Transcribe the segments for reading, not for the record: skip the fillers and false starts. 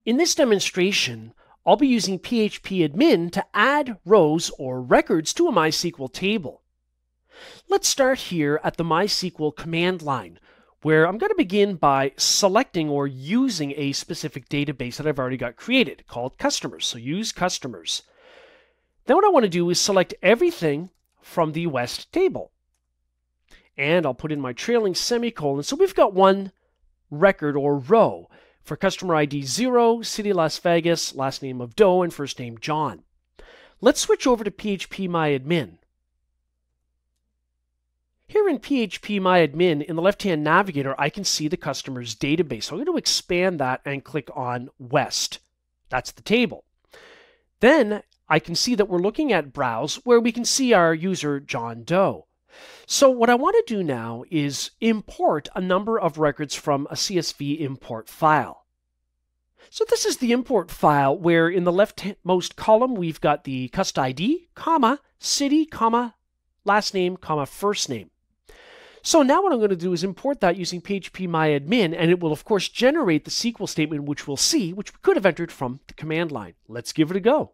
In this demonstration, I'll be using php-admin to add rows or records to a MySQL table. Let's start here at the MySQL command line, where I'm going to begin by selecting or using a specific database that I've already got created called customers. So use customers. Then what I want to do is select everything from the West table. And I'll put in my trailing semicolon. So we've got one record or row for customer ID 0, city Las Vegas, last name of Doe, and first name John. Let's switch over to php-myadmin. Here in php-myadmin, in the left-hand navigator, I can see the customer's database. So I'm going to expand that and click on West. That's the table. Then I can see that we're looking at Browse, where we can see our user John Doe. So what I want to do now is import a number of records from a CSV import file. So this is the import file where in the leftmost column we've got the cust ID, comma, city, comma, last name, comma, first name. So now what I'm going to do is import that using php-myadmin, and it will of course generate the SQL statement which we'll see, which we could have entered from the command line. Let's give it a go.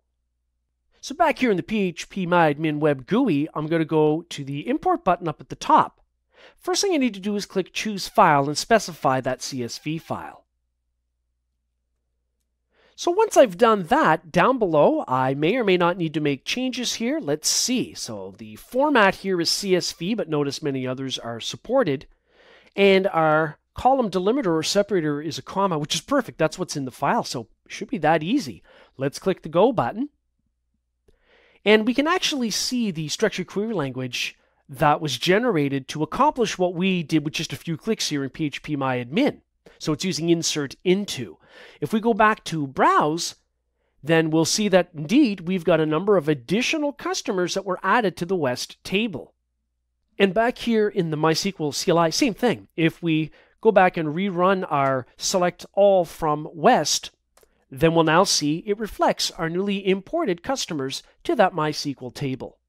So back here in the php-myadmin web GUI, I'm going to go to the import button up at the top. First thing I need to do is click choose file and specify that CSV file. So once I've done that, down below, I may or may not need to make changes here. Let's see. So the format here is CSV, but notice many others are supported. And our column delimiter or separator is a comma, which is perfect. That's what's in the file, so it should be that easy. Let's click the Go button. And we can actually see the structured query language that was generated to accomplish what we did with just a few clicks here in php-myadmin. So it's using insert into. If we go back to Browse, then we'll see that indeed we've got a number of additional customers that were added to the West table. And back here in the MySQL CLI, same thing. If we go back and rerun our select all from West, then we'll now see it reflects our newly imported customers to that MySQL table.